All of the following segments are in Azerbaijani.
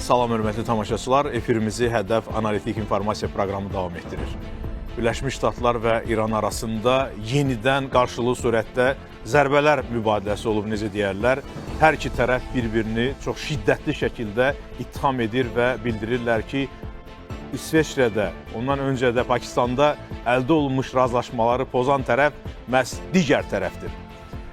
Salam, hörmətli tamaşaçılar. Efirimizi Hədəf Analitik İnformasiya proqramı davam etdirir. Birləşmiş Ştatlar və İran arasında yenidən qarşılıqlı surətdə zərbələr mübadiləsi olub, necə deyərlər. Hər iki tərəf bir-birini çox şiddətli şəkildə ittiham edir və bildirirlər ki, İsveçrədə, ondan öncə də Pakistanda əldə olunmuş razılaşmaları pozan tərəf məhz digər tərəfdir.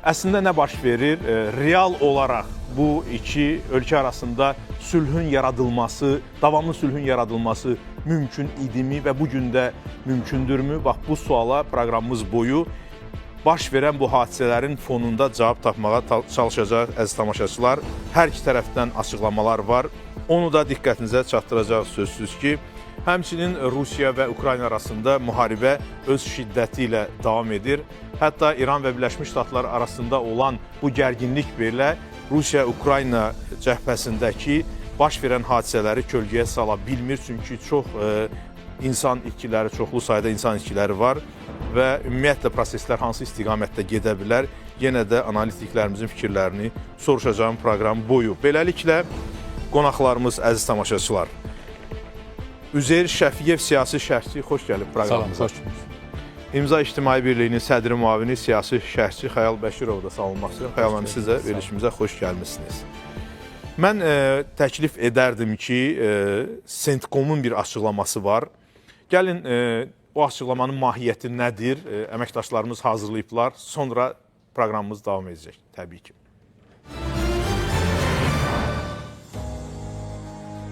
Əslində nə baş verir? Real olaraq bu iki ölkə arasında sülhün yaradılması, davamlı sülhün yaradılması mümkün idimi və bugün də mümkündürmü? Bax, bu suala proqramımız boyu baş verən bu hadisələrin fonunda cavab tapmağa çalışacaq əziz tamaşaçılar. Hər iki tərəfdən açıqlamalar var. Onu da diqqətinizə çatdıracaq sözsüz ki, həmçinin Rusiya və Ukrayna arasında müharibə öz şiddəti ilə davam edir. Hətta İran və Birləşmiş Ştatlar arasında olan bu gərginlik belə Rusiya-Ukrayna cəhbəsindəki baş verən hadisələri kölgəyə sala bilmir. Çünki çox insan itkiləri, çoxlu sayda insan itkiləri var və ümumiyyətlə proseslər hansı istiqamətdə gedə bilər, yenə də analitiklərimizin fikirlərini soruşacağım proqram boyu. Beləliklə, qonaqlarımız, əziz tamaşaçılar, Üzeyir Şəfiyev, siyasi şərhçi, xoş gəlib proqramımıza. Salam, xoş. İmza İctimai Birliyinin sədri müavini, siyasi şərhçi Xəyal Bəşirov da salınmaq istəyirəm. Xəyal müəllim, siz də verilişimizə xoş gəlmişsiniz. Mən təklif edərdim ki, Centcomun bir açıqlaması var. Gəlin, o açıqlamanın mahiyyəti nədir? Əməkdaşlarımız hazırlayıblar. Sonra proqramımız davam edəcək, təbii ki.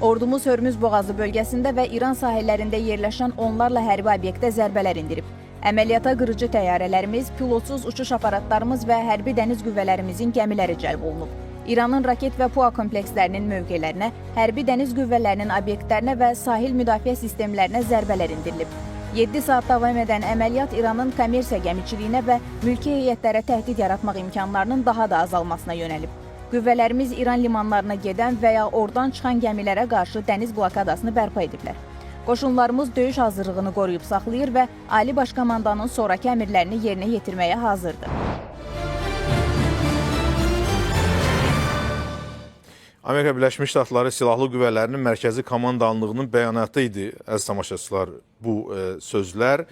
Ordumuz Hörmüz boğazı bölgəsində və İran sahillərində yerləşən onlarla hərbi obyektə zərbələr indirib. Əməliyyata qırıcı təyyarələrimiz, pilotsuz uçuş aparatlarımız və hərbi dəniz qüvvələrimizin gəmiləri cəlb olunub. İranın raket və PUA komplekslərinin mövqelərinə, hərbi dəniz qüvvələrinin obyektlərinə və sahil müdafiə sistemlərinə zərbələr indirilib. 7 saat davam edən əməliyyat İranın kommersiya gəmiçiliyinə və mülki heyətlərə təhdid yaratmaq imkanlarının daha da azalmasına yönəlib. Qüvvələrimiz İran limanlarına gedən və ya oradan çıxan gəmilərə qarşı dəniz blokadasını bərpa ediblər. Qoşunlarımız döyüş hazırlığını qoruyub saxlayır və Ali Baş Komandanın sonrakı əmrlərini yerinə yetirməyə hazırdır. Amerika Birləşmiş Ştatları Silahlı Qüvvələrinin Mərkəzi Komandanlığının bəyanatı idi, əziz tamaşaçılar, bu sözlər.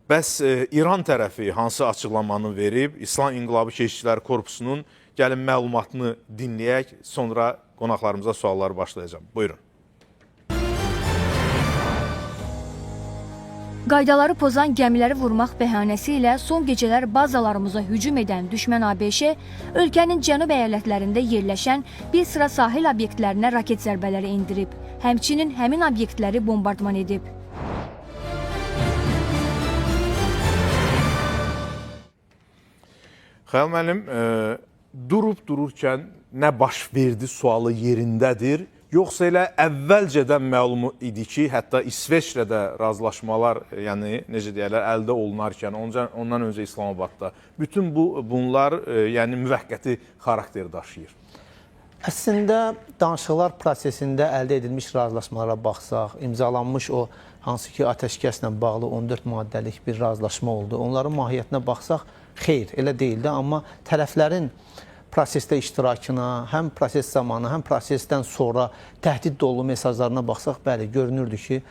Bəs İran tərəfi hansı açıqlamanı verib? İslam İnqilabı Keşikçiləri Korpusunun gəlin məlumatını dinləyək, sonra qonaqlarımıza sualları başlayacağım. Buyurun. Qaydaları pozan gəmiləri vurmaq bəhanəsi ilə son gecələr bazalarımıza hücum edən düşmən ABŞ, ölkənin cənub əyalətlərində yerləşən bir sıra sahil obyektlərinə raket zərbələri indirib. Həmçinin həmin obyektləri bombardman edib. Xəyal müəllim, dururkən nə baş verdi sualı yerindədir, yoxsa elə əvvəlcədən məlum idi ki, hətta İsveçrədə razılaşmalar, yəni necə deyərlər, əldə olunarkən, ondan öncə İslamabadda, bütün bunlar yəni müvəqqəti xarakter daşıyır. Əslində, danışıqlar prosesində əldə edilmiş razılaşmalara baxsaq, imzalanmış o hansı ki atəşkəslə bağlı 14 maddəlik bir razılaşma oldu. Onların mahiyyətinə baxsaq, xeyr, elə deyildi, amma tərəflərin prosesdə iştirakına, həm proses zamanı, həm prosesdən sonra təhdid dolu mesajlarına baxsaq, bəli, görünürdü ki,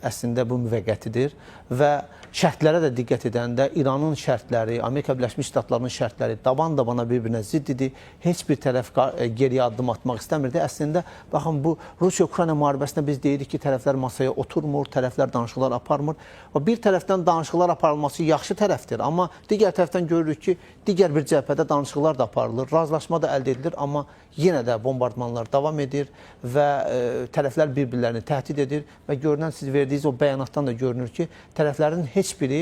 əslində bu müvəqqətidir və şərtlərə də diqqət edəndə İranın şərtləri, Amerika Birləşmiş Ştatlarının şərtləri daban-dabana bir-birinə zidd idi. Heç bir tərəf geriyə addım atmaq istəmirdi. Əslində, baxın, bu Rusiya-Ukrayna müharibəsində biz deyirik ki, tərəflər masaya oturmur, tərəflər danışıqlar aparmır. Bir tərəfdən danışıqlar aparılması yaxşı tərəfdir, amma digər tərəfdən görürük ki, digər bir cəhbədə danışıqlar da aparılır, razılaşma da əldə edilir, amma yenə də bombardmanlar davam edir və tərəflər bir-birlərini təhdid edir və görünən siz verdiyiniz o bəyanatdan da görünür ki, tərəflərin heç biri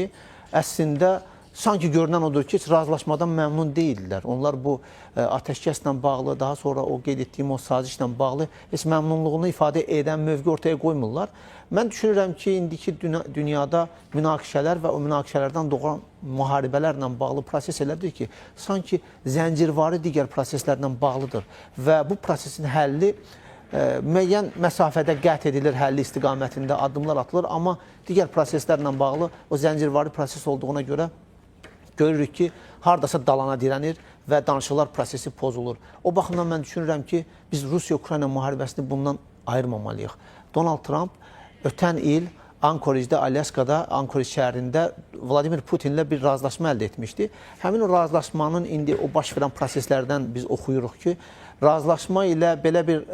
əslində sanki görünən odur ki, razılaşmadan məmnun deyillər. Onlar bu ateşkəslə bağlı, daha sonra o qeyd etdiyim o sazişlə bağlı heç məmnunluğunu ifadə edən mövqe ortaya qoymurlar. Mən düşünürəm ki, indiki dünyada münaqişələr və o münaqişələrdən doğan müharibələrlə bağlı proses elədir ki, sanki zəncirvari digər proseslərlə bağlıdır və bu prosesin həlli müəyyən məsafədə qət edilir, həlli istiqamətində addımlar atılır, amma digər proseslərlə bağlı o zəncirvari proses olduğuna görə görürük ki, hardasa dalana dirənir və danışıqlar prosesi pozulur. O baxımdan mən düşünürəm ki, biz Rusiya-Ukrayna müharibəsini bundan ayırmamalıyıq. Donald Trump ötən il Ankorijdə, Alyaskada, Ankorij şəhərində Vladimir Putinlə bir razılaşma əldə etmişdi. Həmin o razılaşmanın indi o baş verən proseslərdən biz oxuyuruq ki, razılaşma ilə belə bir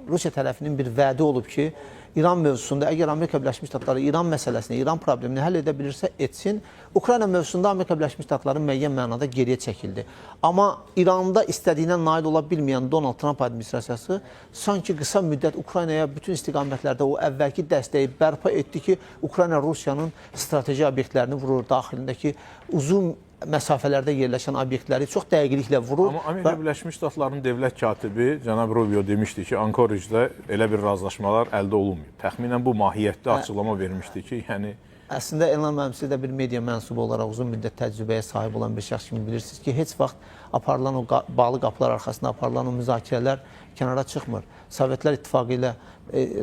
Rusiya tərəfinin bir vədi olub ki, İran mövzusunda əgər Amerika Birləşmiş Ştatları İran məsələsini, İran problemini həll edə bilirsə etsin, Ukrayna mövzusunda Amerika Birləşmiş Ştatları müəyyən mənada geriyə çəkildi. Amma İranda istədiyinə nail ola bilməyən Donald Trump administrasiyası sanki qısa müddət Ukraynaya bütün istiqamətlərdə o əvvəlki dəstəyi bərpa etdi ki, Ukrayna Rusiyanın strateji obyektlərini vurur, daxilindəki uzun məsafələrdə yerləşən obyektləri çox dəqiqliklə vurur. Amma Amerika Birləşmiş Ştatlarının dövlət katibi cənab Rubio demişdi ki, Ankorijdə elə bir razılaşmalar əldə olunmuyor. Təxminən bu mahiyyətdə açıqlama vermişdi ki, yəni əslində Elnur müəllim, siz də bir media mənsubu olaraq uzun müddət təcrübəyə sahib olan bir şəxs kimi bilirsiniz ki, heç vaxt aparılan o bağlı qapılar arxasında aparılan o müzakirələr kənara çıxmır. Sovetlər İttifaqı ilə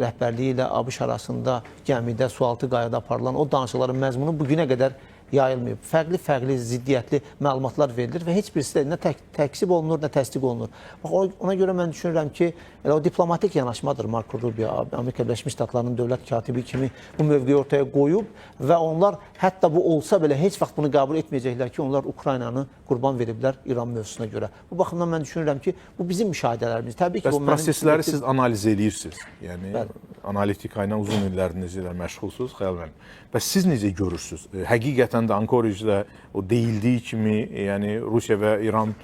rəhbərliyi ilə ABŞ arasında gəmidə, sualtı qayada aparılan o danışıqların məzmunu bugünə qədər yayılmayıb. Fərqli ziddiyyətli məlumatlar verilir və heç birisi də nə təksib olunur, nə təsdiq olunur. Bax, ona görə mən düşünürəm ki, elə o diplomatik yanaşmadır Marco Rubio, Amerika Birləşmiş Ştatlarının dövlət katibi kimi bu mövqeyi ortaya qoyub və onlar hətta bu olsa belə heç vaxt bunu qəbul etməyəcəklər ki, onlar Ukraynanı qurban veriblər İran mövzusuna görə. Bu baxımdan mən düşünürəm ki, bu bizim müşahidələrimiz. Təbii ki, bəs prosesləri siz analiz edirsiniz. Yəni, analitika ilə uzun illəriniz ilə məşğulsuz, Xəyal müəllim. Bəs siz necə görürsünüz? Həqiqətən də Ankorijdə o deyildiyi kimi, yəni Rusiya və İran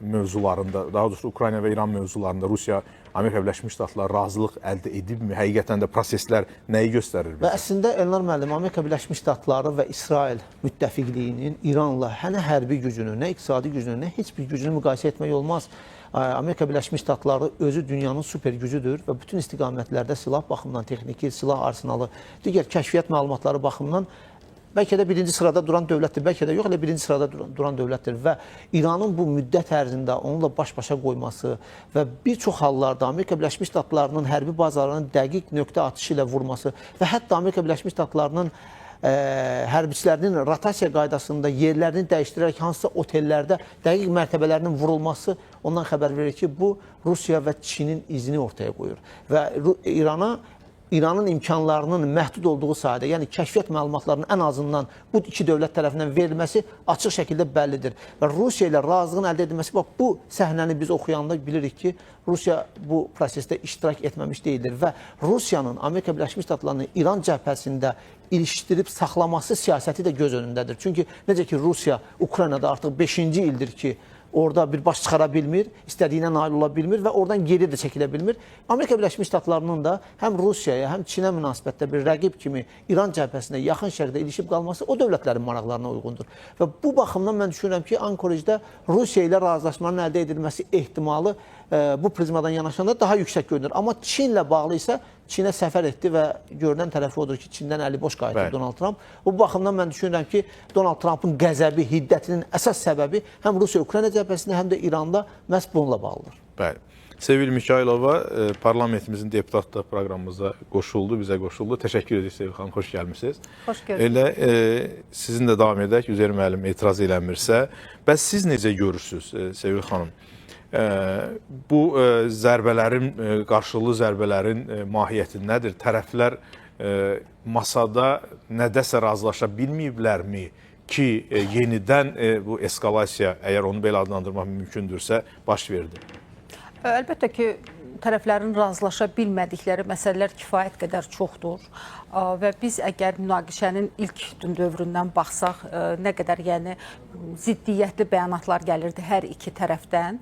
mövzularında, daha doğrusu Ukrayna və İran mövzularında Rusiya, Amerika Birləşmiş Ştatları razılıq əldə edibmi? Həqiqətən də proseslər nəyi göstərir? Və əslində Elnur müəllim, Amerika Birləşmiş Ştatları və İsrail müttəfiqliyinin İranla nə hərbi gücünü, nə iqtisadi gücünü, nə heç bir gücünü müqayisə etmək olmaz. Amerika Birləşmiş Ştatları özü dünyanın süper gücüdür və bütün istiqamətlərdə silah baxımından, texniki, silah arsenalı, digər kəşfiyyat məlumatları baxımından bəlkə də birinci sırada duran dövlətdir, bəlkə də yox, elə birinci sırada duran dövlətdir və İranın bu müddət ərzində onunla baş-başa qoyması və bir çox hallarda Amerika Birləşmiş Ştatlarının hərbi bazalarının dəqiq nöqtə atışı ilə vurması və hətta Amerika Birləşmiş Ştatlarının hərbiçilərinin rotasiya qaydasında yerlərini dəyişdirərək hansısa otellərdə dəqiq mərtəbələrinin vurulması ondan xəbər verir ki, bu Rusiya və Çinin izini ortaya qoyur və İranın imkanlarının məhdud olduğu sahədə, yəni kəşfiyyat məlumatlarının ən azından bu iki dövlət tərəfindən verilməsi açıq şəkildə bəllidir. Və Rusiya ilə razılığın əldə edilməsi, bax, bu səhnəni biz oxuyanda bilirik ki, Rusiya bu prosesdə iştirak etməmiş deyildir və Rusiyanın Amerika Birləşmiş Ştatlarının İran cəbhəsində ilişdirib saxlaması siyasəti də göz önündədir. Çünki necə ki, Rusiya Ukraynada artıq 5-ci ildir ki, orada bir baş çıxara bilmir, istədiyinə nail ola bilmir və oradan geri də çəkilə bilmir. Amerika Birləşmiş Ştatlarının da həm Rusiyaya, həm Çinə münasibətdə bir rəqib kimi İran cəbhəsində yaxın şərqdə ilişib qalması o dövlətlərin maraqlarına uyğundur. Və bu baxımdan mən düşünürəm ki, Ankorijdə Rusiya ilə razılaşmanın əldə edilməsi ehtimalı bu prizmadan yanaşanda daha yüksək görünür. Amma Çinlə bağlı isə Çinə səfər etdi və görünən tərəfi odur ki, Çindən əli boş qayıtdı Donald Trump. Bu baxımdan mən düşünürəm ki, Donald Trumpın qəzəbi, hiddətinin əsas səbəbi həm Rusiya-Ukrayna cəbhəsində, həm də İranda məhz bununla bağlıdır. Bəli. Sevil Mikailova parlamentimizin deputatlığı proqramımıza qoşuldu, bizə qoşuldu. Təşəkkür edirik Sevil xanım, xoş gəlmisiniz. Xoş gördük. Elə sizinlə davam edək, Üzeyir müəllim etiraz eləmirsə. Bəs siz necə görürsünüz Sevil xanım? Bu zərbələrin, qarşılıqlı zərbələrin mahiyyəti nədir? Tərəflər masada nədəsə razılaşa bilməyiblərmi ki, yenidən bu eskalasiya, əgər onu belə adlandırmaq mümkündürsə, baş verdi? Əlbəttə ki, tərəflərin razılaşa bilmədikləri məsələlər kifayət qədər çoxdur və biz əgər münaqişənin ilk dövründən baxsaq, nə qədər ziddiyyətli bəyanatlar gəlirdi hər iki tərəfdən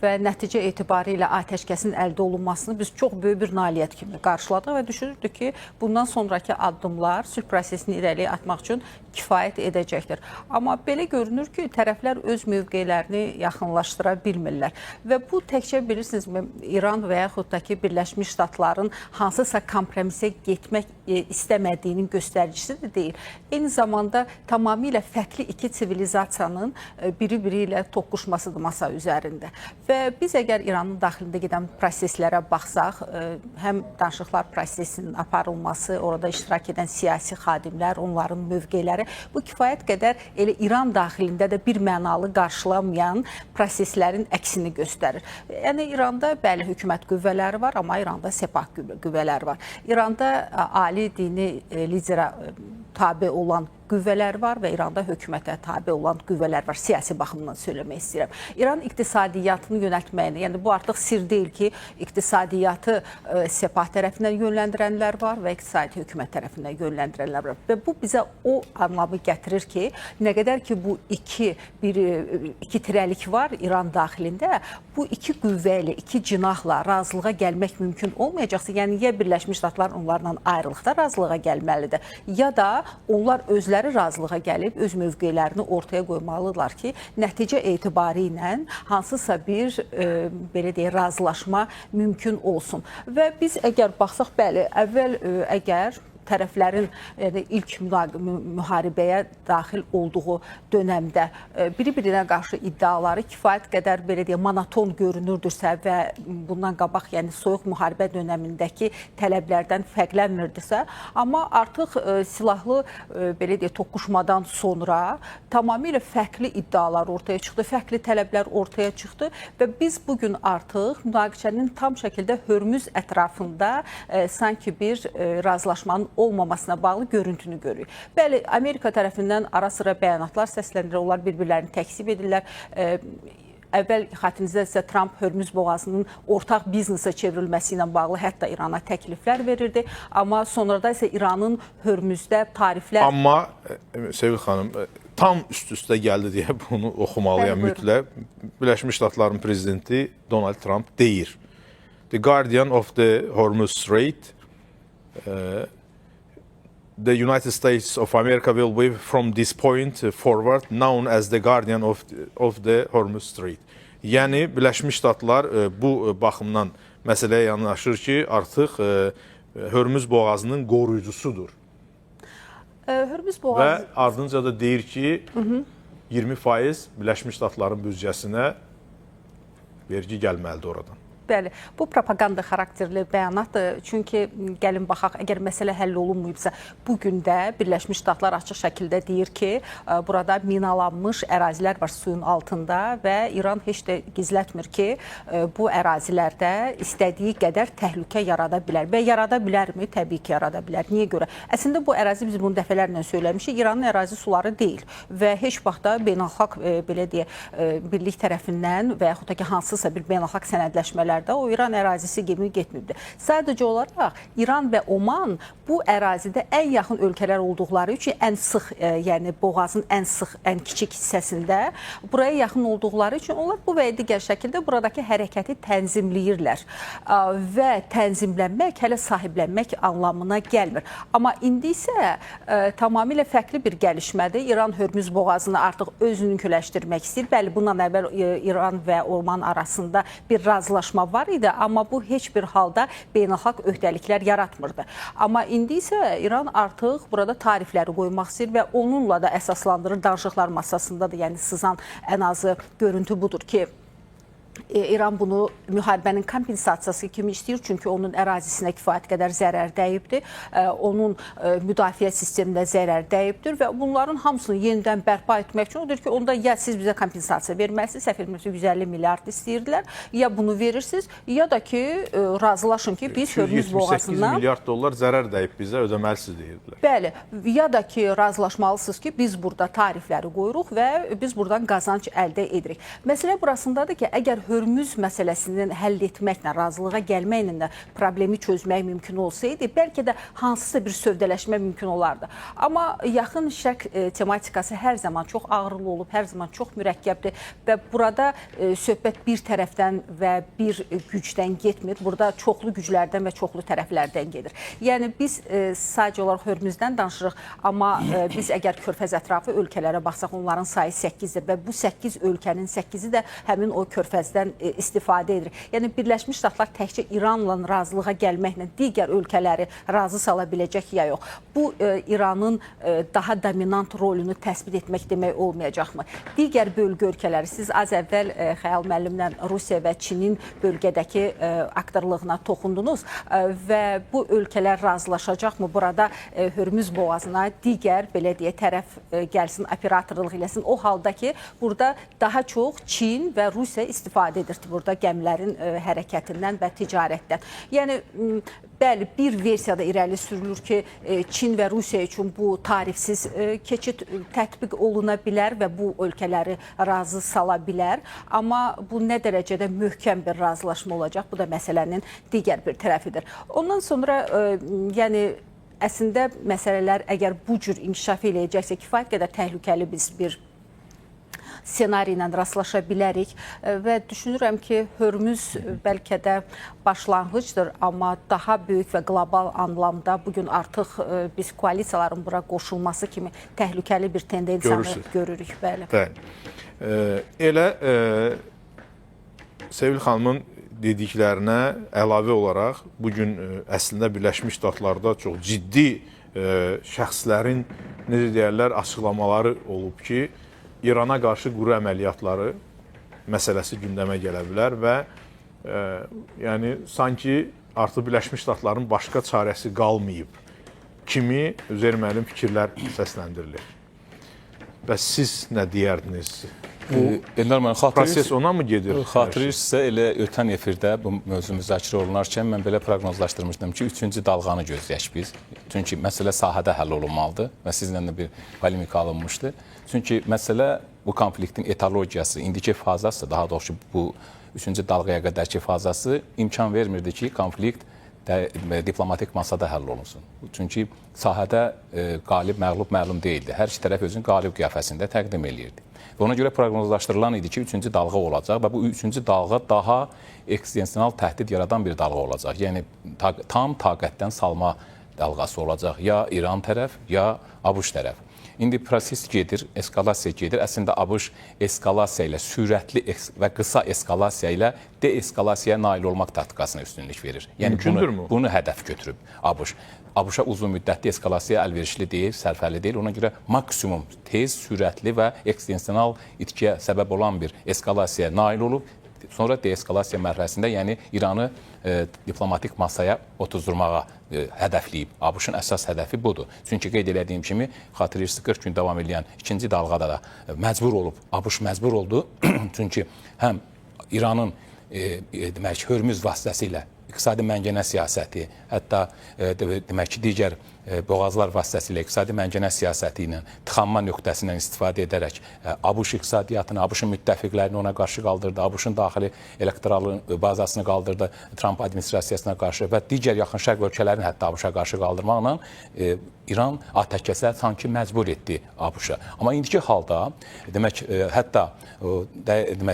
və nəticə etibarilə atəşkəsin əldə olunmasını biz çox böyük bir nailiyyət kimi qarşıladıq və düşünürdük ki, bundan sonraki addımlar sülh prosesini irəliyə atmaq üçün kifayət edəcəkdir. Amma belə görünür ki, tərəflər öz mövqelərini yaxınlaşdıra bilmirlər və bu təkcə bilirsinizmi, İran və yaxud da ki, Birləşmiş Ştatların hansısa kompromisə getmək istəmədiyinin göstəricisi də deyil. Eyni zamanda tamamilə fərqli iki sivilizasiyanın biri-biri ilə toqquşmasıdır masa üzərində. Və biz əgər İranın daxilində gedən proseslərə baxsaq, həm danışıqlar prosesinin aparılması, orada iştirak edən siyasi xadimlər, onların mövqeləri, bu kifayət qədər elə İran daxilində də bir mənalı qarşılamayan proseslərin əksini göstərir. Yəni İranda bəli, hökumət qüvvələri var, amma İranda sepah qüvvələri var. İranda ali dini liderə tabe olan qüvvələr var və İranda hökumətə tabe olan qüvvələr var. Siyasi baxımdan söyləmək istəyirəm. İran iqtisadiyyatını yönəltməyini, yəni bu artıq sir deyil ki, iqtisadiyyatı sepah tərəfindən yönləndirənlər var və iqtisadi hökumət tərəfindən yönləndirənlər var. Və bu bizə o anlamı gətirir ki, nə qədər ki bu iki tirəlik var İran daxilində, bu iki qüvvə ilə, iki cinahla razılığa gəlmək mümkün olmayacaqsa, yəni ya Birləşmiş Ştatlar onlarla ayrılıqda razılığa gəlməlidir, ya da onlar özləri razılığa gəlib öz mövqelərini ortaya qoymalıdırlar ki, nəticə etibarı ilə hansısa bir belə deyək, razılaşma mümkün olsun. Və biz əgər baxsaq, bəli, əvvəl əgər tərəflərin ilk müharibəyə daxil olduğu dönəmdə biri-birinə qarşı iddiaları kifayət qədər belə deyək, monoton görünürdürsə və bundan qabaq, yəni soyuq müharibə dönəmindəki tələblərdən fərqlənmirdisə, amma artıq silahlı belə deyək, toqquşmadan sonra tamamilə fərqli iddialar ortaya çıxdı, fərqli tələblər ortaya çıxdı və biz bugün artıq münaqişənin tam şəkildə Hörmüz ətrafında sanki bir razılaşmanın olmamasına bağlı görüntünü görürük. Bəli, Amerika tərəfindən ara-sıra bəyanatlar səsləndirir, onlar bir-birlərini təksib edirlər. Əvvəl xatirinizdə Trump Hörmüz boğazının ortaq biznesə çevrilməsi ilə bağlı hətta İrana təkliflər verirdi. Amma sonrada isə İranın Hörmüzdə tariflər... Amma Sevil xanım, tam üst-üstə gəldi deyə bunu oxumalıyam mütləq. Birləşmiş Ştatların prezidenti Donald Trump deyir. The Guardian of the Hormuz Strait, the United States of America will be from this point forward known as the Guardian of the Hormuz Strait. Yəni Birləşmiş Ştatlar bu baxımdan məsələyə yanaşır ki, artıq Hörmüz boğazının qoruyucusudur. Hörmüz boğazı... Və ardınca da deyir ki, 20% Birləşmiş Ştatların büdcəsinə vergi gəlməlidir oradan. Bəli, bu propaganda xarakterli bəyanatdır. Çünki gəlin baxaq, əgər məsələ həll olunmayıbsa, bugün də Birləşmiş Ştatlar açıq şəkildə deyir ki, burada minalanmış ərazilər var suyun altında və İran heç də gizlətmir ki, bu ərazilərdə istədiyi qədər təhlükə yarada bilər. Və yarada bilərmi? Təbii ki, yarada bilər. Niyə görə? Əslində bu ərazi, biz bunu dəfələrlə söyləmişik, İranın ərazi suları deyil və heç vaxtda beynəlxalq belə deyək, birlik tərəfindən və yaxud da ki, hansısa bir beynəlxalq sənədləşmələr o İran ərazisi kimi getməyibdir. Sadəcə olaraq İran və Oman bu ərazidə ən yaxın ölkələr olduqları üçün ən sıx, yəni boğazın ən sıx, ən kiçik hissəsində buraya yaxın olduqları üçün onlar bu və digər şəkildə buradakı hərəkəti tənzimləyirlər. Və tənzimlənmək, hələ sahiblənmək anlamına gəlmir. Amma indi isə tamamilə fərqli bir gəlişmədir. İran Hörmüz boğazını artıq özününkiləşdirmək istəyir. Bəli, bundan əvvəl İran və Oman arasında bir razılaşma var idi, amma bu heç bir halda beynəlxalq öhdəliklər yaratmırdı. Amma indi isə İran artıq burada tarifləri qoymaq istəyir və onunla da əsaslandırır. Danışıqlar masasında da, yəni sızan ən azı görüntü budur ki, İran bunu müharibənin kompensasiyası kimi istəyir, çünki onun ərazisinə kifayət qədər zərər dəyibdir, onun müdafiə sisteminə zərər dəyibdir və bunların hamısını yenidən bərpa etmək üçün odur ki, onda ya siz bizə kompensasiya verməlisiniz, səhv etmirəmsə 150 milyard istəyirdilər, ya bunu verirsiniz, ya da ki, razılaşın ki, biz Hörmüz boğazından... 178 milyard dollar zərər dəyib bizə, ödəməlisiniz deyirdilər. Bəli, ya da ki, razılaşmalısınız ki, biz burada tarifləri qoyuruq və biz buradan qazanc əldə edirik. Məsələ burasındadır ki, əgər Hörmüz məsələsinin həll etməklə, razılığa gəlməklə də problemi çözmək mümkün olsaydı, bəlkə də hansısa bir sövdələşmə mümkün olardı. Amma yaxın şərq tematikası hər zaman çox ağırlı olub, hər zaman çox mürəkkəbdir və burada söhbət bir tərəfdən və bir gücdən getmir. Burada çoxlu güclərdən və çoxlu tərəflərdən gedir. Yəni biz sadəcə olaraq Hörmüzdən danışırıq, amma biz əgər Körfəz ətrafı ölkələrə baxsaq, onların sayı 8-dir və bu 8 ölkənin 8-i də həmin o Körfəzdən istifadə edir. Yəni Birləşmiş Ştatlar təkcə İranla razılığa gəlməklə digər ölkələri razı sala biləcək ya yox. Bu İranın daha dominant rolunu təsbit etmək demək olmayacaqmı? Digər bölgə ölkələri, siz az əvvəl Xəyal müəllimlə Rusiya və Çinin bölgədəki aktorluğuna toxundunuz və bu ölkələr razılaşacaqmı? Burada Hörmüz boğazına digər, belə deyə, tərəf gəlsin, operatorluq eləsin. O halda ki, burada daha çox Çin və Rusiya istifadə istifadə edir burada gəmilərin hərəkətindən və ticarətdən. Yəni bəli, bir versiyada irəli sürülür ki, Çin və Rusiya üçün bu tarifsiz keçid tətbiq oluna bilər və bu ölkələri razı sala bilər. Amma bu nə dərəcədə möhkəm bir razılaşma olacaq, bu da məsələnin digər bir tərəfidir. Ondan sonra yəni əslində məsələlər əgər bu cür inkişaf eləyəcəksə kifayət qədər təhlükəli biz bir ssenari ilə rastlaşa bilərik və düşünürəm ki, Hörmüz bəlkə də başlanğıcdır, amma daha böyük və qlobal anlamda bugün artıq biz koalisiyaların bura qoşulması kimi təhlükəli bir tendensiyanı görürük. Bəli. Elə Sevil xanımın dediklərinə əlavə olaraq bugün əslində Birləşmiş Ştatlarda çox ciddi şəxslərin necə deyərlər açıqlamaları olub ki, İrana qarşı quru əməliyyatları məsələsi gündəmə gələ bilər və yəni sanki artıq Birləşmiş Ştatların başqa çarəsi qalmayıb kimi üzerməlum fikirlər səsləndirilir. Və siz nə deyərdiniz? Bu proses ona mı gedir? Xatırlayırsınızsa, elə ötən efirdə bu mövzu müzakirə olunarkən mən belə proqnozlaşdırmışdım ki, 3-cü dalğanı gözləyək biz. Çünki məsələ sahədə həll olunmalıdır və sizlə də bir polemika alınmışdı. Çünki məsələ bu konfliktin etalogiyası, indiki fazası, daha doğrusu bu 3-cü dalğaya qədərki fazası imkan vermirdi ki, konflikt diplomatik masada həll olunsun. Çünki sahədə qalib, məğlub məlum deyildi. Hər iki tərəf özünü qalib qiyafəsində təqdim eləyirdi. Və ona görə proqnozlaşdırılan idi ki, 3-cü dalğa olacaq və bu 3-cü dalğa daha eksistensional təhdid yaradan bir dalğa olacaq. Yəni, tam taqətdən salma dalğası olacaq. Ya İran tərəf, ya ABŞ tərəf. İndi proses gedir, eskalasiya gedir. Əslində, ABŞ eskalasiya ilə, sürətli və qısa eskalasiya ilə deeskalasiyaya nail olmaq taktikasına üstünlük verir. Yəni, bunu hədəf götürüb ABŞ. ABŞ-a uzun müddətli eskalasiya əlverişli deyil, sərfəli deyil. Ona görə maksimum tez, sürətli və ekstensional itkiyə səbəb olan bir eskalasiyaya nail olub. Sonra deeskalasiya mərhələsində, yəni İranı diplomatik masaya otuzdurmağa hədəfləyib. ABŞ-ın əsas hədəfi budur. Çünki qeyd elədiyim kimi, xatırlayırsınız 40 gün davam edən ikinci dalğada da məcbur olub. ABŞ məcbur oldu. Çünki həm İranın demək, Hörmüz vasitəsilə iqtisadi məngənə siyasəti, hətta demək ki, digər boğazlar vasitəsilə iqtisadi məngənə siyasəti ilə, tıxanma nöqtəsindən istifadə edərək ABŞ iqtisadiyyatını, ABŞ-ın müttəfiqlərini ona qarşı qaldırdı, ABC-ın daxili elektoral bazasını qaldırdı Trump administrasiyasına qarşı və digər yaxın şərq ölkələrini hətta ABŞ-a qarşı qaldırmaqla İran atəşkəsə sanki məcbur etdi ABŞ-a. Amma indiki halda, demək, hətta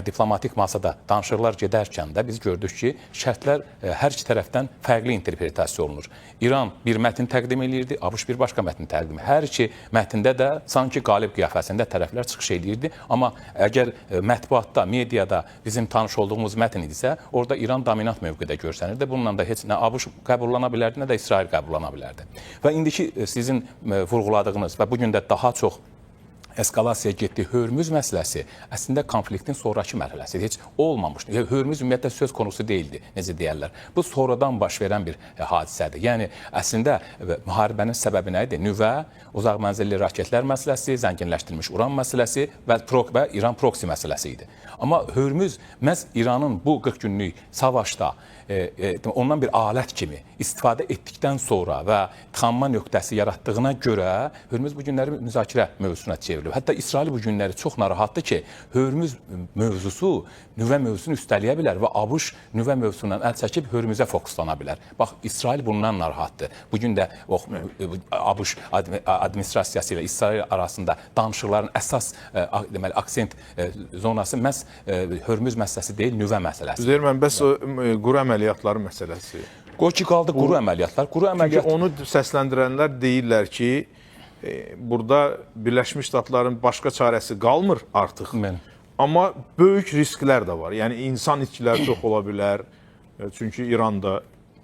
diplomatik masada danışıqlar gedərkən də biz gördük ki, şərtlər hər iki tərəfdən fərqli interpretasiya olunur. İran bir mətn təqdim edirdi, ABŞ bir başqa mətn təqdim edirdi. Hər iki mətndə də sanki qalib qiyafəsində tərəflər çıxış edirdi. Amma əgər mətbuatda, mediada bizim tanış olduğumuz mətn idisə, orada İran dominant mövqedə görsənirdi. Bununla da heç nə ABŞ qəbullana bilərdi, nə də İsrail qəbullana bilərdi. Və indiki sizin vurğuladığınız və bugün də daha çox eskalasiya getdi. Hörmüz məsələsi əslində konfliktin sonraki mərhələsidir. Heç olmamışdı. Hörmüz ümumiyyətlə söz konusu deyildi, necə deyərlər. Bu sonradan baş verən bir hadisədir. Yəni, əslində müharibənin səbəbi nə idi? Nüvə, uzaq mənzilli raketlər məsələsi, zənginləşdirilmiş uran məsələsi və İran proksi məsələsi idi. Amma Hörmüz məhz İranın bu 40 günlük savaşda ondan bir alət kimi istifadə etdikdən sonra və tıxanma nöqtəsi yaratdığına görə Hörmüz bu günləri müzakirə mövzusuna çevrilib. Hətta İsrail bu günləri çox narahatdır ki, Hörmüz mövzusu nüvə mövzusunu üstələyə bilər və ABŞ nüvə mövzusundan əl çəkib Hörmüzə fokuslana bilər. Bax, İsrail bundan narahatdır. Bugün də ABŞ administrasiyası ilə İsrail arasında danışıqların əsas aksent zonası məhz Hörmüz məsələsi deyil, nüvə məsələsi. Üzeyir mən bəs quru əməliyyatları məsələsi. Qoy ki, qaldı quru əməliyyatlar. Çünki onu səsləndirənlər deyirlər ki, burada Birləşmiş Ştatların başqa çarəsi qalmır artıq. Amma böyük risklər də var. Yəni, insan itkiləri çox ola bilər. Çünki İran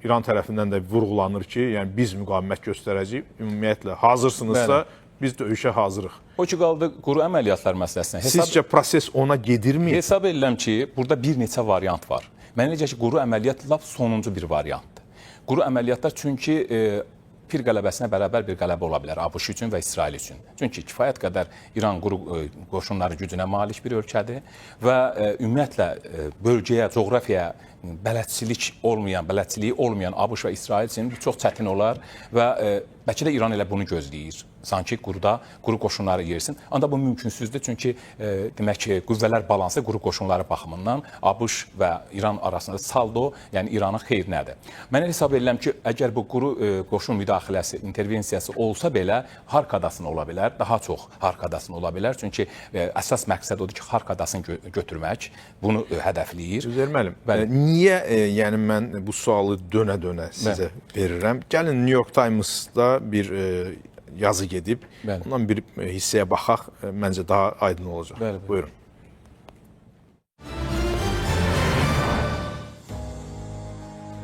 tərəfindən də vurğulanır ki, yəni biz müqavimət göstərəcəyik. Ümumiyyətlə, hazırsınızsa biz döyüşə hazırıq. O ki, qaldı quru əməliyyatlar məsələsinə. Sizcə proses ona gedirmi? Hesab edirəm ki, burada bir neçə variant var. Mənə necə ki, quru əməliyyat lap sonuncu bir variantdır. Quru əməliyyatlar çünki pir qələbəsinə bərabər bir qələbə ola bilər ABŞ üçün və İsrail üçün. Çünki kifayət qədər İran quru qoşunları gücünə malik bir ölkədir və ümumiyyətlə bölgəyə, coğrafiyaya bələdçiliyi olmayan ABŞ və İsrail üçün çox çətin olar və bəlkə də İran elə bunu gözləyir. Sanki quru qoşunları yersin. Ancaq bu mümkünsüzdür, çünki demək ki, qüvvələr balansı quru qoşunları baxımından ABŞ və İran arasında saldo, yəni İranın xeyrinədir. Mən hesab edirəm ki, əgər bu quru qoşun müdaxiləsi, intervensiyası olsa belə, Harkadasını ola bilər, daha çox Harkadasını ola bilər. Çünki əsas məqsəd odur ki, Harkadasını götürmək, bunu hədəfləyir. Üzeyir müəllim, niyə yəni mən bu sualı dönə-dönə sizə verirəm? Gəlin New York Times-da bir yazı gedib, ondan bir hissəyə baxaq, məncə daha aydın olacaq. Buyurun.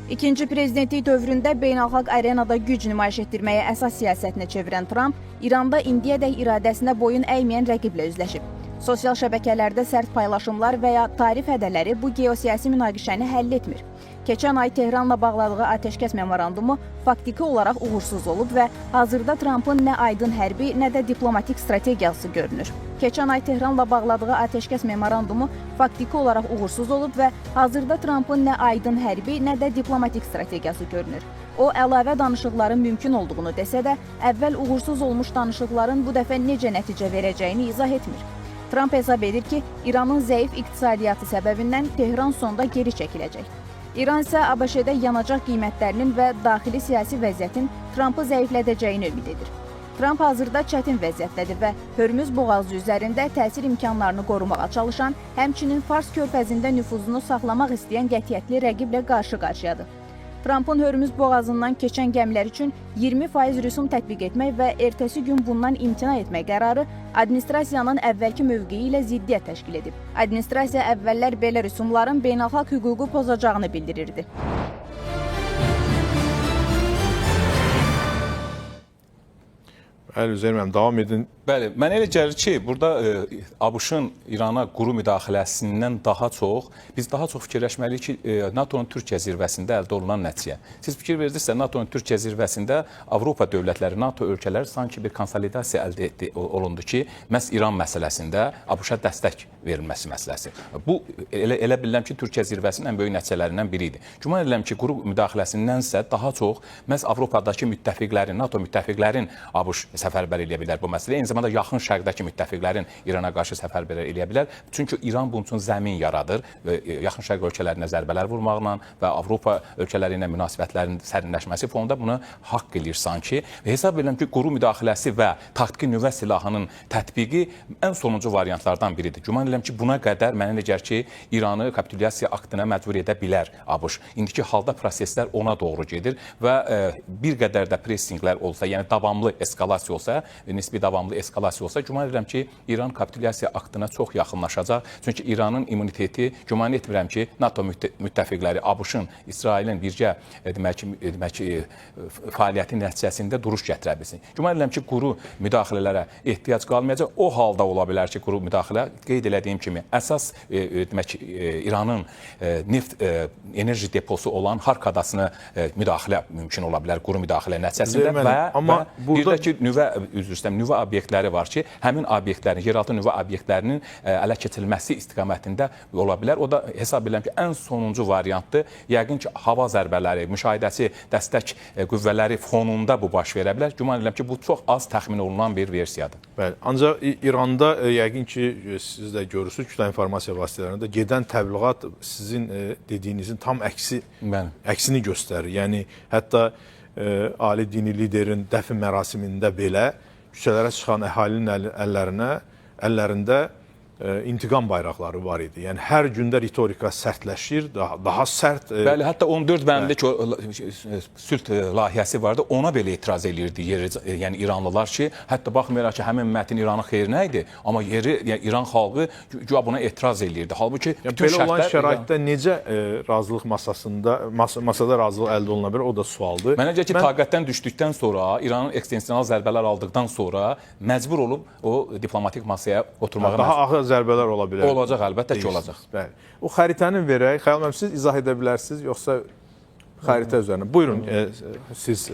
İkinci prezidentlik dövründə beynəlxalq arenada güc nümayiş etdirməyə əsas siyasətini çevirən Tramp, İranda indiyədək iradəsinə boyun əyməyən rəqiblə üzləşib. Sosial şəbəkələrdə sərt paylaşımlar və ya tarif hədələri bu geosiyasi münaqişəni həll etmir. Keçən ay Tehranla bağladığı atəşkəs memorandumu faktiki olaraq uğursuz olub və hazırda Trampın nə aydın hərbi, nə də diplomatik strategiyası görünür. Keçən ay Tehranla bağladığı atəşkəs memorandumu faktiki olaraq uğursuz olub və hazırda Trampın nə aydın hərbi, nə də diplomatik strategiyası görünür. O, əlavə danışıqların mümkün olduğunu desə də, əvvəl uğursuz olmuş danışıqların bu dəfə necə nəticə verəcəyini izah etmir. Tramp hesab edir ki, İranın zəif iqtisadiyyatı səbəbindən Tehran sonda geri çəkiləcək. İran isə ABŞ-də yanacaq qiymətlərinin və daxili siyasi vəziyyətin Trampı zəiflədəcəyini ümid edir. Tramp hazırda çətin vəziyyətdədir və Hörmüz boğazı üzərində təsir imkanlarını qorumağa çalışan, həmçinin Fars körfəzində nüfuzunu saxlamaq istəyən qətiyyətli rəqiblə qarşı-qarşıyadır. Trampın Hörmüz boğazından keçən gəmilər üçün 20% rüsum tətbiq etmək və ertəsi gün bundan imtina etmək qərarı administrasiyanın əvvəlki mövqeyi ilə ziddiyyət təşkil edib. Administrasiya əvvəllər belə rüsumların beynəlxalq hüququ pozacağını bildirirdi. Bəli, Üzeyir müəllim, davam edin. Bəli, mən elə gəlir ki, burada ABŞ-ın İrana quru müdaxiləsindən daha çox, biz daha çox fikirləşməliyik ki, NATO-nun Türkiyə zirvəsində əldə olunan nəticə. Siz fikir verdinizsə, NATO-nun Türkiyə zirvəsində Avropa dövlətləri, NATO ölkələri sanki bir konsolidasiya əldə olundu ki, məhz İran məsələsində ABŞ-a dəstək verilməsi məsələsi. Bu, elə bilirəm ki, Türkiyə zirvəsinin ən böyük nəticələrindən biri idi. Güman edirəm ki, quru müdaxiləsindənsə daha çox məhz Avropadakı müttəfiqlərin, NATO müttəfiqlərin ABŞ səfərbər eləyə bilər bu məsələ. Eyni zamanda yaxın şərqdəki müttəfiqlərin İrana qarşı səfərbər eləyə bilər. Çünki İran bunun üçün zəmin yaradır və yaxın şərq ölkələrinə zərbələr vurmaqla və Avropa ölkələri ilə münasibətlərin sərinləşməsi fonunda buna haqq eləyir sanki. Və hesab edirəm ki, quru müdaxiləsi və taktiki nüvə silahının tətbiqi ən sonuncu variantlardan biridir. Güman edirəm ki, buna qədər mənə elə gəlir ki, İranı kapitulyasiya aktına məcbur edə bilər ABŞ. İndiki halda proseslər ona doğru gedir və bir qədər də pressinglər olsa, yəni davamlı eskalasiya olsa, nisbi davamlı eskalasiya olsa, güman edirəm ki, İran kapitulyasiya aktına çox yaxınlaşacaq. Çünki İranın immuniteti, güman etmirəm ki, NATO müttəfiqləri ABŞ-ın, İsrailin birgə demək ki, fəaliyyəti nəticəsində duruş gətirə bilsin. Güman edirəm ki, quru müdaxilələrə ehtiyac qalmayacaq. O halda ola bilər ki, quru müdaxilə, qeyd elədiyim kimi, əsas demək ki, İranın neft enerji deposu olan Harkadasına müdaxilə mümkün ola bilər quru müdaxilə nəticəsində və bir də ki, nüvə obyektləri var ki, həmin obyektlərin, yeraltı nüvə obyektlərinin ələ keçirilməsi istiqamətində ola bilər. O da hesab edirəm ki, ən sonuncu variantdır. Yəqin ki, hava zərbələri, müşahidəçi dəstək qüvvələri fonunda bu baş verə bilər. Güman edirəm ki, bu çox az təxmin olunan bir versiyadır. Bəli, ancaq İranda yəqin ki, siz də görürsünüz, kütlə informasiya vasitələrində gedən təbliğat sizin dediyinizin tam əksini göstərir. Yəni, hətta ali dini liderin dəfn mərasimində belə küçələrə çıxan əhalinin əllərində intiqam bayraqları var idi. Yəni, hər gündə ritorika sərtləşir, daha sərt... Bəli, hətta 14 bəndlik sülh layihəsi vardı, ona belə etiraz edirdi, yəni İranlılar ki, hətta baxmayaraq ki, həmin mətn İranın xeyrinə idi, amma İran xalqı güya buna etiraz edirdi. Halbuki belə olan şəraitdə necə razılıq masada razılıq əldə oluna bilər, o da sualdır. Mənə gəlir ki, taqətdən düşdükdən sonra, İranın ekstensional zərbələr aldıqdan sonra məcbur olub o diplomatik masaya oturmağa daha zərbələr ola bilər. Olacaq, əlbəttə ki, olacaq. Bəli. O xəritəni verək. Xəyal siz izah edə bilərsiniz, yoxsa xəritə üzərinə? Buyurun, siz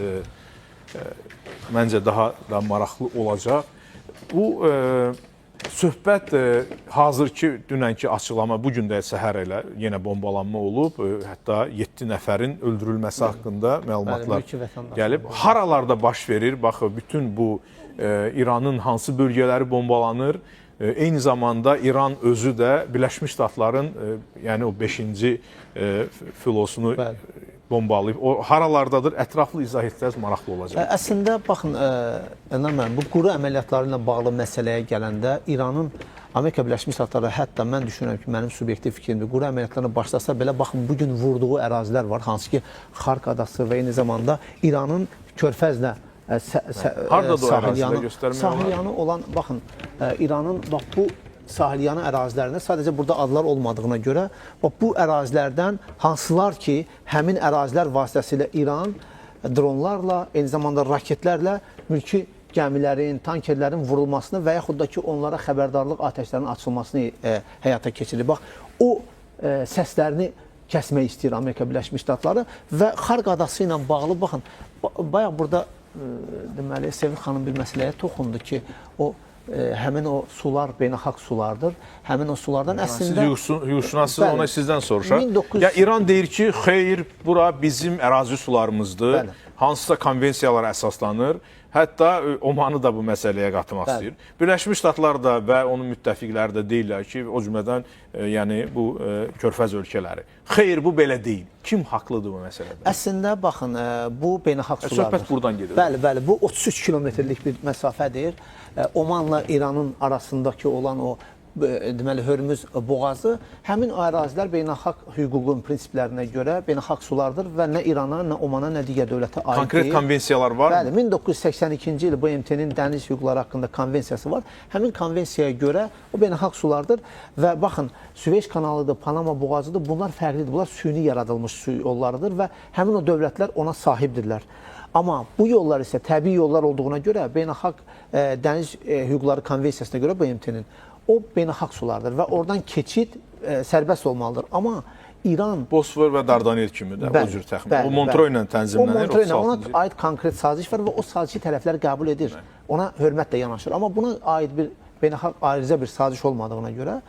məncə daha da maraqlı olacaq. Bu söhbət hazırki dünənki açıqlama, bu gün də səhər elə yenə bombalanma olub, hətta 7 nəfərin öldürülməsi haqqında məlumatlar gəlib. Haralarda baş verir? Bax, bütün bu İranın hansı bölgələri bombalanır? Eyni zamanda İran özü də Birləşmiş Ştatların yəni o 5-ci filosunu bombalayıb. O haralardadır? Ətraflı izah etsəz maraqlı olacaq. Əslində baxın, bu quru əməliyyatları ilə bağlı məsələyə gələndə İranın Amerika Birləşmiş Ştatları, hətta mən düşünürəm ki, mənim subyektiv fikrimdir, quru əməliyyatlarına başlasa belə baxın, bugün vurduğu ərazilər var, hansı ki Xark adası və eyni zamanda İranın Körfəzlə sahilyanı olan, baxın, İranın bax bu sahilyanı ərazilərində sadəcə burada adlar olmadığına görə bax bu ərazilərdən hansılar ki, həmin ərazilər vasitəsilə İran dronlarla, eyni zamanda raketlərlə mülki gəmilərin, tankerlərin vurulmasını və yaxud da ki, onlara xəbərdarlıq atəşlərinin açılmasını həyata keçirir. Bax, o səslərini kəsmək istəyir Amerika Birləşmiş Ştatları və Xark adası ilə bağlı, baxın, bayaq burada deməli, Sevil xanım bir məsələyə toxundu ki, o həmin o sular beynəlxalq sulardır. Həmin o sulardan əslində... Siz hüquqşünassınız, ona sizdən soruşaq. Ya İran deyir ki, xeyr, bura bizim ərazi sularımızdır. Hansısa konvensiyalara əsaslanır. Hətta Omanı da bu məsələyə qatmaq istəyir. Birləşmiş Ştatlar da və onun müttəfiqləri də deyirlər ki, o cümlədən yəni bu Körfəz ölkələri. Xeyr, bu belə deyil. Kim haqlıdır bu məsələdə? Əslində, baxın, bu beynəlxalq sulardır. Söhbət buradan gedir. Bəli, bu 33 kilometrlik bir məsafədir. Omanla İranın arasındakı olan o deməli Hörmüz boğazı həmin ərazilər beynəlxalq hüququn prinsiplərinə görə beynəlxalq sulardır və nə İrana, nə Omana, nə digər dövlətə aid konkret konvensiyalar var mı? Bəli, 1982-ci il BMT-nin dəniz hüquqları haqqında konvensiyası var. Həmin konvensiyaya görə o beynəlxalq sulardır və baxın, Süveyş kanalıdır, Panama boğazıdır. Bunlar fərqlidir. Bunlar süni yaradılmış su yollarıdır və həmin o dövlətlər ona sahibdirlər. Amma bu yollar isə təbii yollar olduğuna görə beynəlxalq dəniz hüquqları konvensiyasına görə BMT-nin o beynəlxalq sulardır və oradan keçid sərbəst olmalıdır. Amma İran... Bosfor və Dardanel kimi də o cür təxmin. O Montreux ilə tənzimlənir. O Montreux ilə, ona aid konkret saziş var və o sazişi tərəflər qəbul edir. Ona hörmətlə yanaşır. Amma buna aid bir beynəlxalq ayrıca bir saziş olmadığına görə.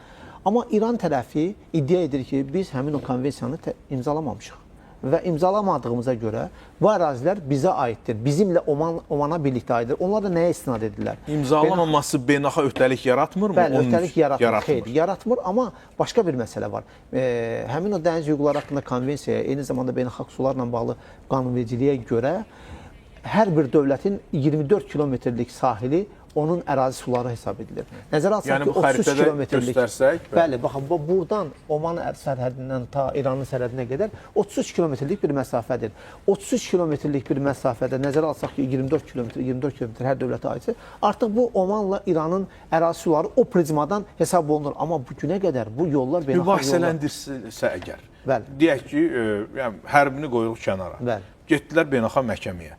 Amma İran tərəfi iddia edir ki, biz həmin o konvensiyanı imzalamamışıq. Və imzalamadığımıza görə bu ərazilər bizə aiddir. Bizimlə Omana birlikdə aiddir. Onlar da nəyə istinad edirlər? İmzalamaması beynəlxalq öhdəlik yaratmırmı? Bəli, öhdəlik yaratmır. Yaratmır, amma başqa bir məsələ var. Həmin o dəniz hüquqları haqqında konvensiyaya, eyni zamanda beynəlxalq sularla bağlı qanunvericiliyə görə hər bir dövlətin 24 kilometrlik sahili onun ərazi suları hesab edilir. Nəzərə alsaq ki, 33 kilometrlik. Bəli, baxın, buradan Oman sərhədindən ta İranın sərhədinə qədər 33 kilometrlik bir məsafədir. 33 kilometrlik bir məsafədə nəzərə alsaq ki, 24 kilometr hər dövlətə aidsə, artıq bu Omanla İranın ərazi suları o prizmadan hesab olunur. Amma bu günə qədər bu yollar beynəlxalq yollar. Mübahisələndirsə əgər, deyək ki, hərbini qoyuq kənara, getdilər beynəlxalq məhkəməyə,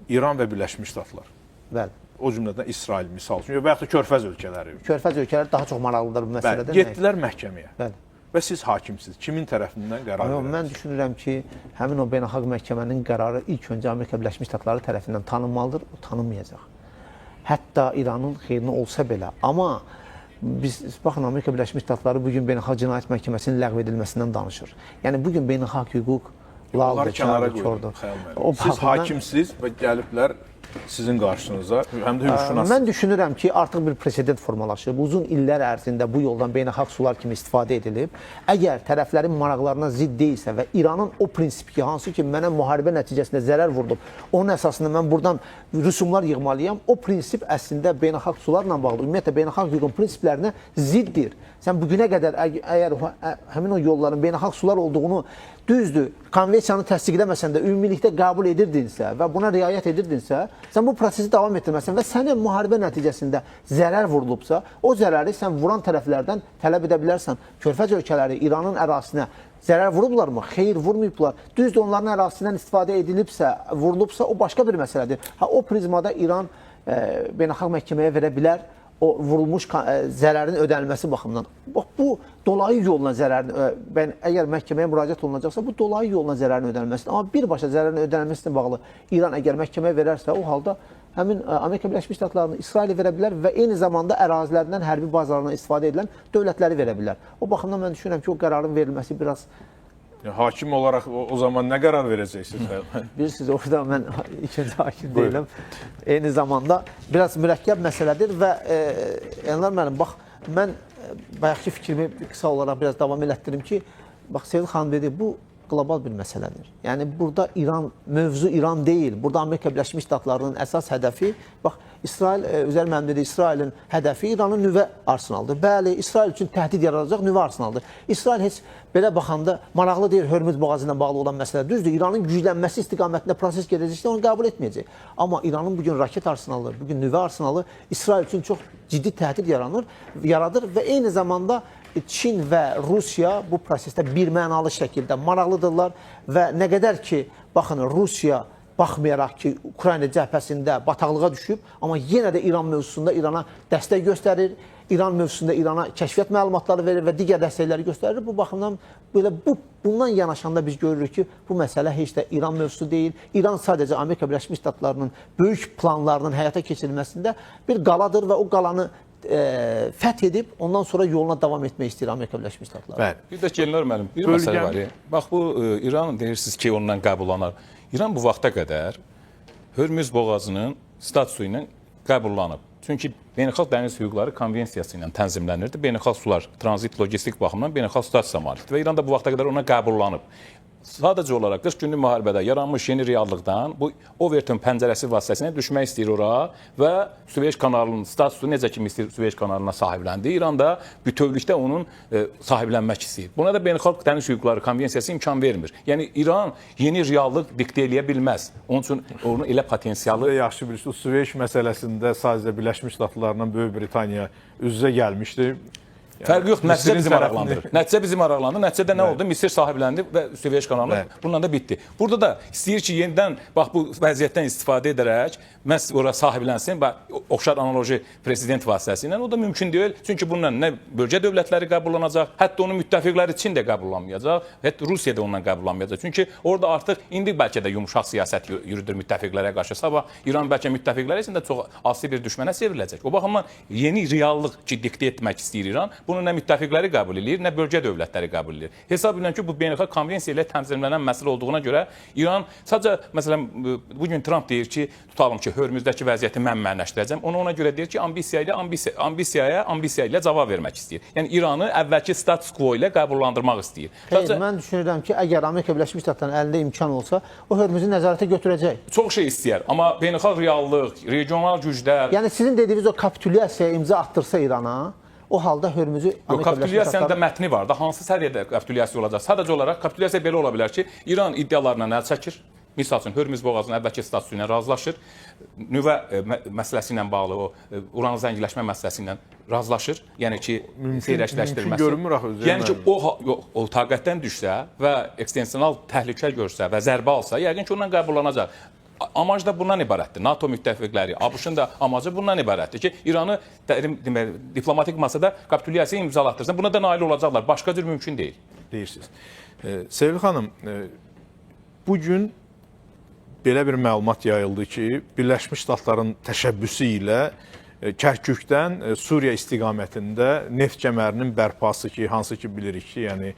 İran və Birləşmiş Ştatlar. Bəli. O cümlədən İsrail misal üçün, və yaxud da Körfəz ölkələri. Körfəz ölkələri daha çox maraqlıdır bu məsələdə. Getdilər məhkəməyə və siz hakimsiniz. Kimin tərəfindən qərar verirsiniz? Mən düşünürəm ki, həmin o beynəlxalq məhkəmənin qərarı ilk öncə Amerika Birləşmiş Ştatları tərəfindən tanınmalıdır, o tanınmayacaq. Hətta İranın xeyrinə olsa belə. Amma biz, baxın, Amerika Birləşmiş Ştatları bugün beynəlxalq cinayət məhkəməsinin ləğv edilməsindən danışır. Yəni, bugün beynəlxalq hüquq onları kənara qoyur. Siz hakimsiniz və gəliblər sizin qarşınıza, həm də hüquqşünas. Mən düşünürəm ki, artıq bir presedent formalaşıb. Uzun illər ərzində bu yoldan beynəlxalq sular kimi istifadə edilib. Əgər tərəflərin maraqlarına zidd deyilsə və İranın o prinsipi ki, hansı ki, mənə müharibə nəticəsində zərər vurdum, onun əsasında mən buradan rüsumlar yığmalıyam, o prinsip əslində beynəlxalq sularla bağlı, ümumiyyətlə beynəlxalq hüququn prinsiplərinə ziddir. Sən bugünə qədər əgər həmin o yolların beynəlxalq sular olduğunu düzdür, konvensiyanı təsdiqləməsən də ümumilikdə qəbul edirdinsə və buna riayət edirdinsə, sən bu prosesi davam etdirməsən və sənin müharibə nəticəsində zərər vurulubsa, o zərəri sən vuran tərəflərdən tələb edə bilərsən. Körfəz ölkələri İranın ərazisinə zərər vurublarmı? Xeyr, vurmayıblar. Düzdür, onların ərazisindən istifadə edilibsə, vurulubsa, o başqa bir məsələdir. O prizmada İran beynəlxalq məhkəməyə verə bilər. o vurulmuş zərərin ödənilməsi baxımından. Bax, bu dolayı yolla zərərin, əgər məhkəməyə müraciət olunacaqsa, bu dolayı yolla zərərin ödənilməsidir. Amma birbaşa zərərin ödənilməsinə bağlı İran əgər məhkəməyə verərsə, o halda həmin Amerika Birləşmiş Ştatlarını İsraili verə bilər və eyni zamanda ərazilərindən hərbi bazalarından istifadə edilən dövlətləri verə bilər. O baxımdan mən düşünürəm ki, o qərarın verilməsi biraz... Hakim olaraq o zaman nə qərar verəcəksiniz? Bilirsiniz, orada mən ikinci hakim deyiləm. Eyni zamanda biraz mürəkkəb məsələdir və Elnar müəllim, bax, mən bayaqki fikrimi qısa olaraq biraz davam elətdirim ki, bax, Sevil xanım dedi, bu qlobal bir məsələdir. Yəni, burada mövzu İran deyil. Burada Amerika Birləşmiş Ştatlarının əsas hədəfi, bax, Üzər müəllim dedi, İsrailin hədəfi İranın nüvə arsenalıdır. Bəli, İsrail üçün təhdid yaradacaq nüvə arsenalıdır. İsrail heç belə baxanda maraqlı deyil, Hörmüz boğazı ilə bağlı olan məsələ. Düzdür, İranın güclənməsi istiqamətində proses gedəcəksə, onu qəbul etməyəcək. Amma İranın bugün raket arsenalı, bugün nüvə arsenalı İsrail üçün çox ciddi təhdid yaradır və eyni zamanda Çin və Rusiya bu prosesdə birmənalı şəkildə maraqlıdırlar və nə qədər ki, baxın, Rusiya baxmayaraq ki, Ukrayna cəbhəsində bataqlığa düşüb, amma yenə də İran mövzusunda İrana dəstək göstərir, İran mövzusunda İrana kəşfiyyat məlumatları verir və digər dəstəkləri göstərir. Bu baxımdan bundan yanaşanda biz görürük ki, bu məsələ heç də İran mövzusu deyil. İran sadəcə Amerika Birləşmiş Ştatlarının böyük planlarının həyata keçirilməsində bir qaladır və o qalanı fəth edib, ondan sonra yoluna davam etmək istəyir Amerika Birləşmiş Ştatları. Bəli. Bir də Elnar müəllim, bir məsələ var. Bax, bu İran deyirsiniz ki, ondan qəbullanar. İran bu vaxta qədər Hörmüz boğazının statusu ilə qəbullanıb. Çünki Beynəlxalq Dəniz Hüquqları Konvensiyası ilə tənzimlənirdi. Beynəlxalq sular tranzit logistik baxımdan beynəlxalq statusiyaya malikdir və İran da bu vaxta qədər ona qəbullanıb. Sadəcə olaraq 40 günlük müharibədə yaranmış yeni reallıqdan bu Overton pəncərəsi vasitəsilə düşmək istəyir ora və Süveyş kanalının statusu necə ki Misir Süveyş kanalına sahibləndi, İran da bütövlükdə onun sahiblənmək istəyir. Buna da Beynəlxalq Dəniz Hüquqları Konvensiyası imkan vermir. Yəni İran yeni reallıq diktə eləyə bilməz. Onun üçün onun elə potensialı yaxşı bilirsiniz, Süveyş məsələsində sadəcə Birləşmiş Ştatlarla Böyük Britaniya üz-üzə gəlmişdi. Fərqi yox, nəticə bizi maraqlandırır. Nəticə bizi maraqlandırır. Nəticədə nə oldu? Misir sahibləndi və Süveyş kanalı bununla da bitdi. Burada da istəyir ki, yenidən bax bu vəziyyətdən istifadə edərək məhz ora sahiblənsin və oxşar analoji prezident vasitəsilə o da mümkün deyil. Çünki bununla nə bölgə dövlətləri qəbullanacaq, hətta onun müttəfiqləri Çin də qəbullanmayacaq, hətta Rusiya da ondan qəbullanmayacaq. Çünki orada artıq indi bəlkə də yumşaq siyasət yürüdür müttəfiqlərə qarşı. Sabah İran bəlkə müttəfiqləri üçün də çox asi bir düşmənə çevriləcək. O baxımdan yeni reallıq ki, diktə etmək istəyir İran. Bunu nə müttəfiqləri qəbul edir, nə bölgə dövlətləri qəbul edir. Hesab edirəm ki, bu beynəlxalq konvensiya ilə tənzimlənən məsələ olduğuna görə İran sadəcə məsələn bugün Trump deyir ki, tutalım ki, Hörmüzdəki vəziyyəti mən müəyyənləşdirəcəm. Ona görə deyir ki, ambisiya ilə cavab vermək istəyir. Yəni İranı əvvəlki status quo ilə qəbullandırmaq istəyir. Xeyr, mən düşünürəm ki, əgər Amerika Birləşmiş Ştatlarının əlində imkan olsa, o Hörmüzü nəzarətə götürəcək. Çox şey istəyər, amma beynəlxalq reallıq, regional güclər. Yəni sizin dediyiniz o kapitulyasiyaya imza atdırsa İrana, o halda Hörmüzü kapitulyasiyanın da mətni var da, hansı səviyyədə kapitulyasiya olacaq? Sadəcə olaraq kapitulyasiya belə ola bilər ki, İran iddialarına əl çəkir. Misal üçün, Hörmüz boğazının əvvəlki statusu ilə razılaşır. Nüvə məsələsi ilə bağlı o uran zəngiləşmə məsələsi ilə razılaşır. Yəni ki, seyrəkləşdirilməsi. Mümkün görünmür axı. Yəni ki, o taqətdən düşsə və ekstensional təhlükə görsə və zərbə alsa, yəqin ki, ondan qəbullanacaq. Amac da bundan ibarətdir. NATO müttəfiqləri, ABŞ-ın da amacı bundan ibarətdir ki, İranı diplomatik masada kapitulyasiya imzalatdırsın. Buna da nail olacaqlar. Başqa cür mümkün deyil. Deyirsiniz. Sevil xanım, bugün belə bir məlumat yayıldı ki, Birləşmiş Ştatların təşəbbüsü ilə Kərkükdən Suriya istiqamətində neft kəmərinin bərpası ki, hansı ki bilirik ki, yəni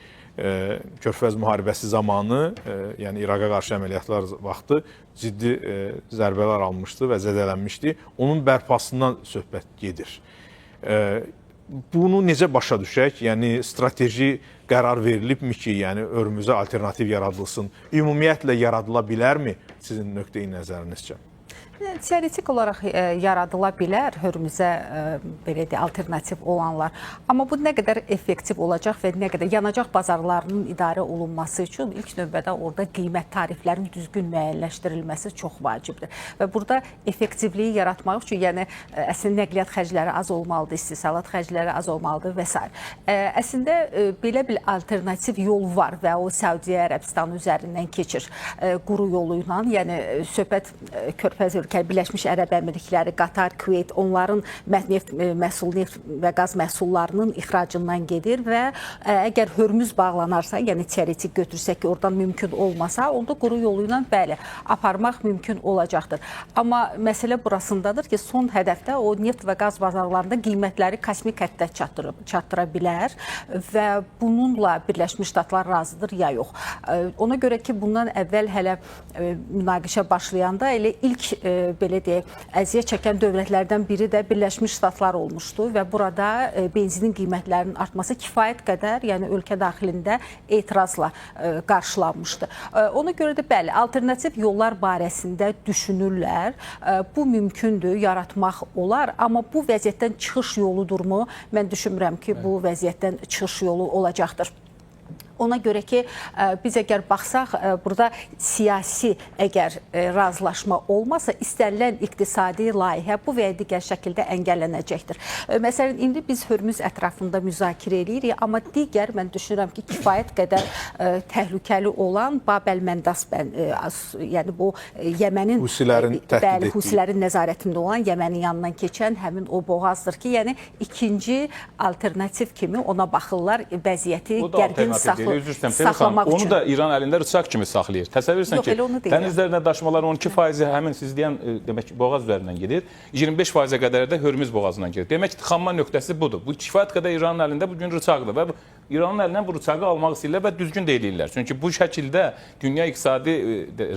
Körfəz müharibəsi zamanı, yəni İraqa qarşı əməliyyatlar vaxtı ciddi zərbələr almışdı və zədələnmişdi. Onun bərpasından söhbət gedir. Bunu necə başa düşək? Yəni strateji qərar verilibmi ki, yəni Hörmüzə alternativ yaradılsın? Ümumiyyətlə yaradıla bilərmi sizin nöqteyi nəzərinizcə? Teoretik olaraq yaradıla bilər Hörmüzə belə də alternativ olanlar. Amma bu nə qədər effektiv olacaq və nə qədər yanacaq bazarlarının idarə olunması üçün ilk növbədə orada qiymət tariflərinin düzgün müəyyənləşdirilməsi çox vacibdir. Və burada effektivliyi yaratmaq üçün, yəni əslində nəqliyyat xərcləri az olmalıdır, istehsalat xərcləri az olmalıdır və s. Əslində belə bir alternativ yol var və o Səudiyyə Ərəbistanı üzərindən keçir quru yolu ilə, yəni söhbət Körfəz ölkə, Birləşmiş Ərəb Əmirlikləri, Qatar, Küveyt, onların neft və qaz məhsullarının ixracından gedir və əgər Hörmüz bağlanarsa, yəni teoretik götürsək ki, oradan mümkün olmasa, onda quru yolu ilə bəli, aparmaq mümkün olacaqdır. Amma məsələ burasındadır ki, son hədəfdə o neft və qaz bazarlarında qiymətləri kosmik həddə çatdıra bilər və bununla Birləşmiş Ştatlar razıdır ya yox. Ona görə ki, bundan əvvəl hələ münaqişə başlayanda elə ilk belə deyək, əziyyət çəkən dövlətlərdən biri də Birləşmiş Ştatlar olmuşdu və burada benzinin qiymətlərinin artması kifayət qədər, yəni ölkə daxilində etirazla qarşılanmışdı. Ona görə də bəli, alternativ yollar barəsində düşünürlər. Bu mümkündür, yaratmaq olar, amma bu vəziyyətdən çıxış yoludurmu? Mən düşünmürəm ki, bu vəziyyətdən çıxış yolu olacaqdır. Ona görə ki, biz əgər baxsaq, burada siyasi əgər razılaşma olmasa, istənilən iqtisadi layihə bu və ya digər şəkildə əngəllənəcəkdir. Məsələn, indi biz Hörmüz ətrafında müzakirə edirik, amma digər, mən düşünürəm ki, kifayət qədər təhlükəli olan Bab-əl-Məndas, yəni bu Yəmənin, Husilərin nəzarətində olan Yəmənin yanından keçən həmin o boğazdır ki, yəni ikinci alternativ kimi ona baxırlar, vəziyyəti gərgin saxlamaq üçün. Onu da İran əlində rıçaq kimi saxlayır. Təsəvvür etsən ki, dənizlərlə daşımalar 12% həmin siz deyən demək ki, boğaz üzərindən gedir. 25%-ə qədər də Hörmüz boğazından gedir. Demək ki, tıxanma nöqtəsi budur. Bu kifayət qədər İranın əlində bu gün rıçaqdır və İranın əlindən bu rıçağı almaq istəyirlər və düzgün deyilirlər. Çünki bu şəkildə dünya iqtisadi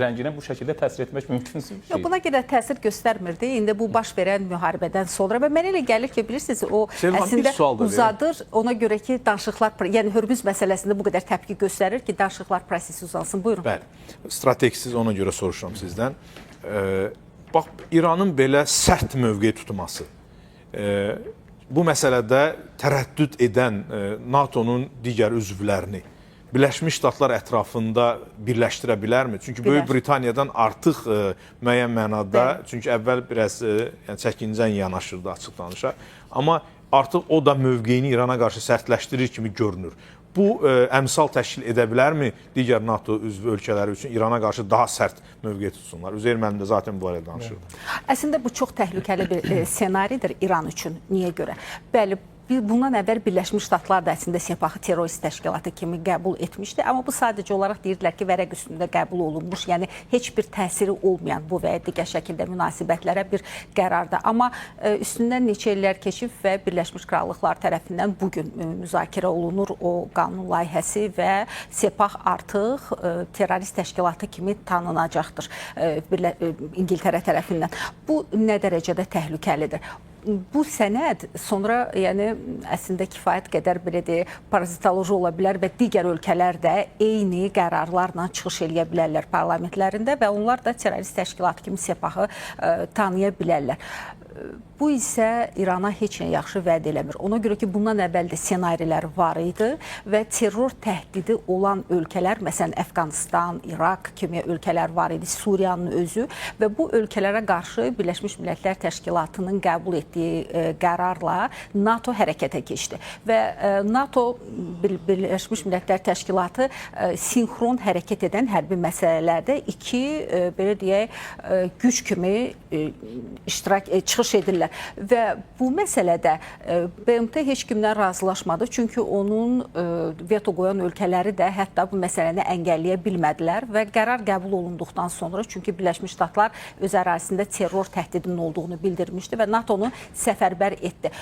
rənginə bu şəkildə təsir etmək mümkünsüz bir şey. Buna qədər təsir göstərmirdi. İndi bu baş verən müharibədən sonra və mənə elə gəlir ki, bilirsiniz, o əslində uzadır. Ona görə ki, danışıqlar, yəni Hörmüz məsələsində bu qədər təpki göstərir ki, danışıqlar prosesi uzansın. Buyurun. Bəli, strategisiz ona görə soruşuram sizdən. Bax, İranın belə sərt mövqe tutması, bu məsələdə tərəddüd edən NATO-nun digər üzvlərini Birləşmiş Ştatlar ətrafında birləşdirə bilərmi? Çünki Böyük Britaniyadan artıq müəyyən mənada, çünki əvvəl biraz çəkincən yanaşırdı açıq danışa, amma artıq o da mövqeyini İrana qarşı sərtləşdirir kimi görünür. Bu əmsal təşkil edə bilərmi digər NATO üzvü ölkələri üçün İrana qarşı daha sərt mövqe tutsunlar? Üzeyir müəllim də zaten bu barədə danışırdı. Əslində bu çox təhlükəli bir ssenaridir İran üçün. Niyə görə? Bəli, bundan əvvəl Birləşmiş Ştatlar da əslində Sepahı terrorist təşkilatı kimi qəbul etmişdi. Amma bu sadəcə olaraq deyirlər ki, vərəq üstündə qəbul olunmuş, yəni heç bir təsiri olmayan bu və ya digər şəkildə münasibətlərə bir qərarda. Amma üstündən neçə illər keçib və Birləşmiş Krallıqlar tərəfindən bugün müzakirə olunur o qanun layihəsi və Sepah artıq terrorist təşkilatı kimi tanınacaqdır İngiltərə tərəfindən. Bu nə dərəcədə təhlükəlidir? Bu sənəd sonra, yəni əslində kifayət qədər belə deyək, parazitoloji ola bilər və digər ölkələr də eyni qərarlarla çıxış eləyə bilərlər parlamentlərində və onlar da terrorist təşkilatı kimi Sepahı tanıya bilərlər. Bu isə İrana heç nə yaxşı vəd eləmir. Ona görə ki, bundan əvvəl də ssenarilər var idi və terror təhdidi olan ölkələr, məsələn, Əfqanistan, İraq kimi ölkələr var idi, Suriyanın özü və bu ölkələrə qarşı Birləşmiş Millətlər Təşkilatının qəbul etdiyi qərarla NATO hərəkətə keçdi və NATO, Birləşmiş Millətlər Təşkilatı sinxron hərəkət edən hərbi məsələlərdə iki, belə deyək, güc kimi çıxış edirlər. Və bu məsələdə BMT heç kimdən razılaşmadı, çünki onun veto qoyan ölkələri də hətta bu məsələni əngəlləyə bilmədilər və qərar qəbul olunduqdan sonra, çünki Birləşmiş Ştatlar öz ərazisində terror təhdidinin olduğunu bildirmişdi və NATO-nu səfərbər etdi.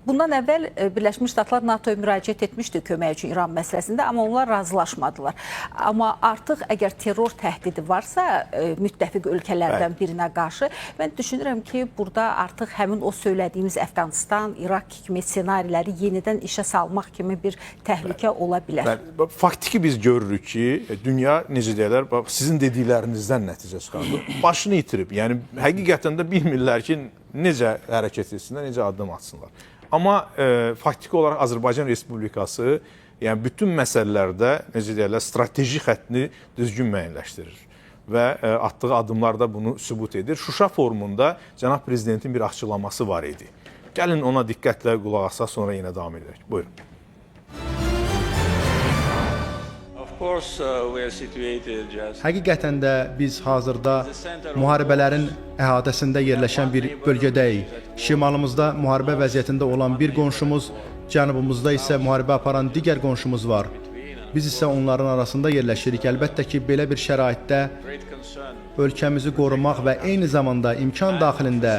Bundan əvvəl Birləşmiş Ştatlar NATO-ya müraciət etmişdi kömək üçün İran məsələsində, amma onlar razılaşmadılar. Amma artıq əgər terror təhdidi varsa müttəfiq ölkələrdən birinə qarşı, mən düşünürəm ki, burada artıq həmin o söylədiyimiz Əfqanistan, İraq kimi ssenariləri yenidən işə salmaq kimi bir təhlükə ola bilər. Faktiki biz görürük ki, dünya, necə deyirlər, sizin dediklərinizdən nəticə çıxardı. Başını itirib, yəni həqiqətən də bilmirlər ki, necə hərəkət etsinlər, necə addım atsınlar. Amma faktiki olaraq Azərbaycan Respublikası yəni bütün məsələlərdə, necə deyirlər, strateji xəttini düzgün müəyyənləşdirir və atdığı addımlar da bunu sübut edir. Şuşa forumunda cənab prezidentin bir açıqlaması var idi. Gəlin ona diqqətlə qulaq asaq, sonra yenə davam edək. Buyurun. Həqiqətən də biz hazırda müharibələrin əhatəsində yerləşən bir bölgədəyik. Şimalımızda müharibə vəziyyətində olan bir qonşumuz, cənubumuzda isə müharibə aparan digər qonşumuz var. Biz isə onların arasında yerləşirik. Əlbəttə ki, belə bir şəraitdə ölkəmizi qorumaq və eyni zamanda imkan daxilində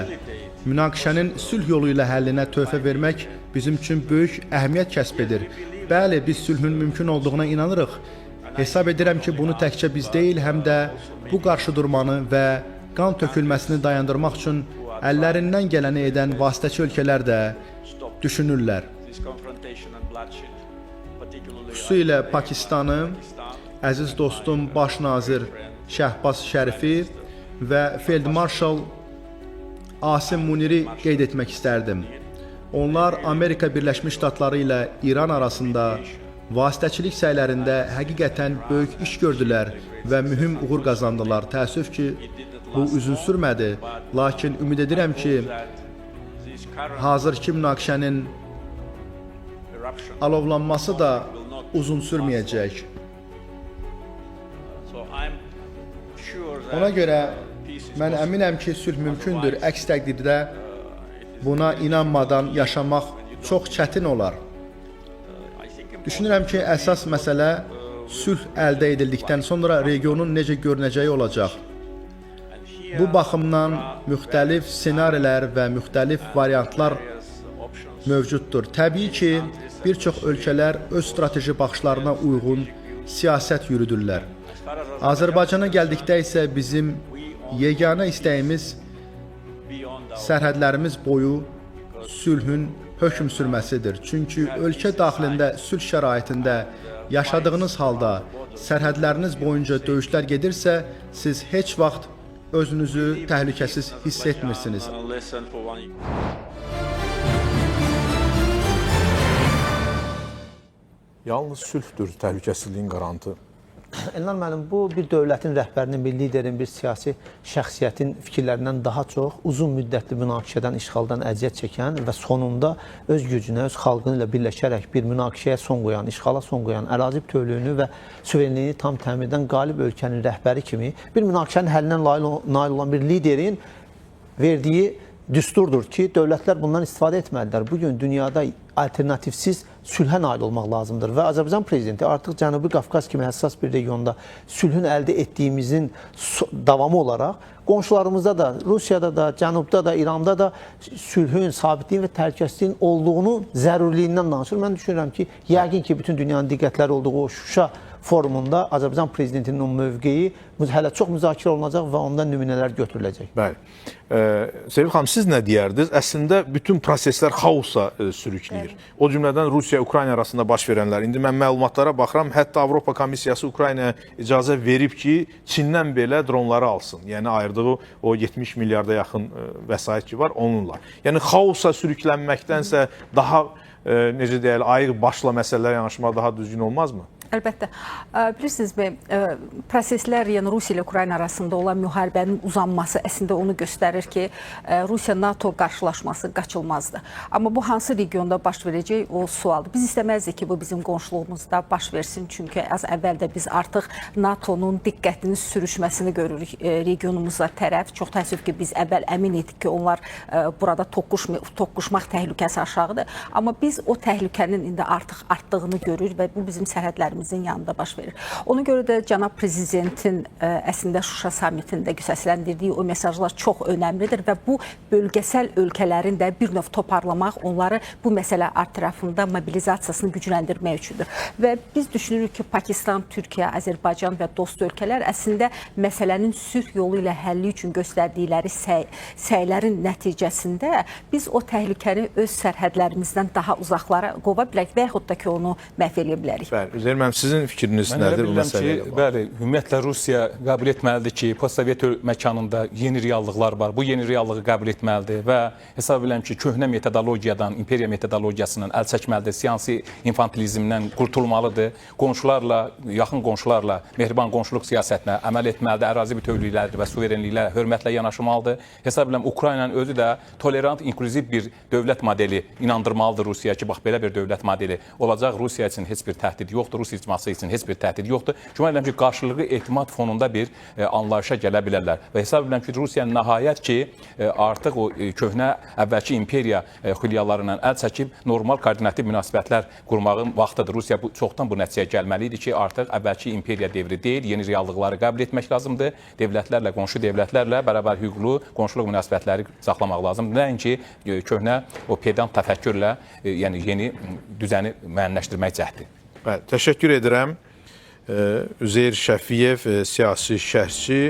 münaqişənin sülh yolu ilə həllinə töhfə vermək bizim üçün böyük əhəmiyyət kəsb edir. Bəli, biz sülhün mümkün olduğuna inanırıq. Hesab edirəm ki, bunu təkcə biz deyil, həm də bu qarşıdurmanı və qan tökülməsini dayandırmaq üçün əllərindən gələni edən vasitəçi ölkələr də düşünürlər. Xüsusilə Pakistanı, əziz dostum Baş nazir Şəhbaz Şərifi və Feldmarşal Asim Muniri qeyd etmək istərdim. Onlar Amerika Birləşmiş Ştatları ilə İran arasında vasitəçilik səylərində həqiqətən böyük iş gördülər və mühüm uğur qazandılar. Təəssüf ki, bu uzun sürmədi, lakin ümid edirəm ki, hazırki münaqişənin alovlanması da uzun sürməyəcək. Ona görə mən əminəm ki, sülh mümkündür. Əks təqdirdə buna inanmadan yaşamaq çox çətin olar. Düşünürəm ki, əsas məsələ sülh əldə edildikdən sonra regionun necə görünəcəyi olacaq. Bu baxımdan müxtəlif ssenarilər və müxtəlif variantlar mövcuddur. Təbii ki, bir çox ölkələr öz strateji baxışlarına uyğun siyasət yürüdürlər. Azərbaycana gəldikdə isə bizim yeganə istəyimiz sərhədlərimiz boyu sülhün hökm sürməsidir. Çünki ölkə daxilində sülh şəraitində yaşadığınız halda sərhədləriniz boyunca döyüşlər gedirsə, siz heç vaxt özünüzü təhlükəsiz hiss etmirsiniz. Yalnız sülhdür təhlükəsizliyin qarantı. Elnar müəllim, bu bir dövlətin rəhbərinin, bir liderin, bir siyasi şəxsiyyətin fikirlərindən daha çox uzun müddətli münaqişədən, işğaldan əziyyət çəkən və sonunda öz gücünə, öz xalqı ilə birləşərək bir münaqişəyə son qoyan, işğala son qoyan, ərazi bütövlüyünü və suverenliyini tam təmin edən qalib ölkənin rəhbəri kimi bir münaqişənin həllindən nail olan bir liderin verdiyi düsturdur ki, dövlətlər bundan istifadə etməlidirlər. Bugün dünyada alternativsiz sülhə nail olmaq lazımdır və Azərbaycan prezidenti artıq Cənubi Qafqaz kimi həssas bir regionda sülhün əldə etdiyimizin davamı olaraq qonşularımızda da, Rusiyada da, Cənubda da, İranda da sülhün, sabitliyin və təhlükəsizliyin olduğunu zəruriliyindən danışır. Mən düşünürəm ki, yəqin ki, bütün dünyanın diqqətləri olduğu o Şuşa forumunda Azərbaycan prezidentinin o mövqeyi hələ çox müzakirə olunacaq və ondan nümunələr götürüləcək. Bəli. Sevil xanım, siz nə deyərdiniz? Əslində bütün proseslər xaosa sürükləyir. O cümlədən Rusiya-Ukrayna arasında baş verənlər. İndi mən məlumatlara baxıram, hətta Avropa Komissiyası Ukraynaya icazə verib ki, Çindən belə dronları alsın. Yəni ayırdığı o 70 milyarda yaxın vəsait ki var, onunla. Yəni xaosa sürüklənməkdənsə daha necə deyək, ayıq başla məsələlərə yanaşmaq daha düzgün olmazmı? Əlbəttə. Bilirsinizmi, proseslər, yəni Rusiya ilə Ukrayna arasında olan müharibənin uzanması əslində onu göstərir ki, Rusiya-NATO qarşılaşması qaçılmazdır. Amma bu hansı regionda baş verəcək o sualdır. Biz istəməzdik ki, bu bizim qonşuluğumuzda baş versin. Çünki az əvvəldə biz artıq NATO-nun diqqətini sürüşməsini görürük regionumuza tərəf. Çox təəssüf ki, biz əvvəl əmin idik ki, onlar burada toqquşmaq təhlükəsi aşağıdır. Amma biz o təhlükənin indi artıq artdığını görürük və bu bizim sərhədlərimizin yanında baş verir. Ona görə də cənab prezidentin əslində Şuşa samitində səsləndirdiyi o mesajlar çox önəmlidir və bu bölgəsəl ölkələrin də bir növ toparlamaq, onları bu məsələ ətrafında mobilizasiyasını gücləndirmək üçündür. Və biz düşünürük ki, Pakistan, Türkiyə, Azərbaycan və dost ölkələr əslində məsələnin sülh yolu ilə həlli üçün göstərdikləri səylərin nəticəsində biz o təhlükəni öz sərhədlərimizdən daha uzaqlara qova bilək və yaxud da ki, onu məhv edə bilərik. Bəli, Üzeyir müəllim, sizin fikriniz nədir bu məsələyə? Bəli, ümumiyyətlə Rusiya qəbul etməlidir ki, postsovet məkanında yeni reallıqlar var. Bu yeni reallığı qəbul etməlidir və hesab edirəm ki, köhnə metodologiyadan, imperiya metodologiyasından əl çəkməlidir, siyasi infantilizmdən qurtulmalıdır. Qonşularla, yaxın qonşularla mehriban qonşuluq siyasətinə əməl etməlidir, ərazi bütövlükləri və suverenliklə hörmətlə yanaşmalıdır. Hesab edirəm Ukraynanın özü də tolerant, inklüziv bir dövlət modeli inandırmalıdır Rusiyaya ki, bax belə bir dövlət modeli olacaq. Rusiya üçün heç bir təhdid yoxdur. Rusiya icması üçün heç bir təhdid yoxdur. Güman edirəm ki, qarşılıqlı etimad fonunda bir anlayışa gələ bilərlər. Və hesab edirəm ki, Rusiya nəhayət ki, artıq o köhnə əvvəlki imperiya xülyalarından əl çəkib normal koordinativ münasibətlər qurmağın vaxtıdır. Rusiya çoxdan bu nəticəyə gəlməli idi ki, artıq əvvəlki imperiya devri deyil, yeni reallıqları qəbul etmək lazımdır. Devlətlərlə, qonşu devlətlərlə bərabər hüquqlu qonşuluq münasibətləri saxlamaq lazımdır. Nəinki köhnə o pedant təfəkkürlə yəni yeni düzəni müəyyənləşdirmək cəhdi. Bəli, təşəkkür edirəm. Üzeyir Şəfiyev, siyasi şərhçi,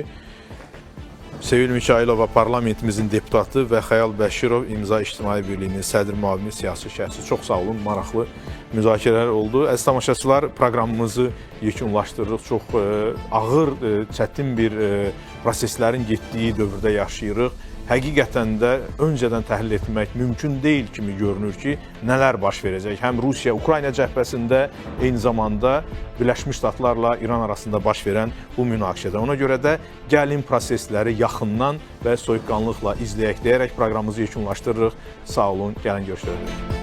Sevil Mikailova parlamentimizin deputatı və Xəyal Bəşirov İmza İctimai Birliyinin sədr müavini siyasi şərhçi. Çox sağ olun, maraqlı müzakirələr oldu. Əziz tamaşaçılar, proqramımızı yekunlaşdırırıq. Çox ağır, çətin bir proseslərin getdiyi dövrdə yaşayırıq. Həqiqətən də öncədən təhlil etmək mümkün deyil kimi görünür ki, nələr baş verəcək. Həm Rusiya-Ukrayna cəbhəsində, eyni zamanda Birləşmiş Ştatlarla İran arasında baş verən bu münaqişədə. Ona görə də gəlin prosesləri yaxından və soyuqqanlıqla izləyək deyərək proqramımızı yekunlaşdırırıq. Sağ olun, gəlin görüşlərə.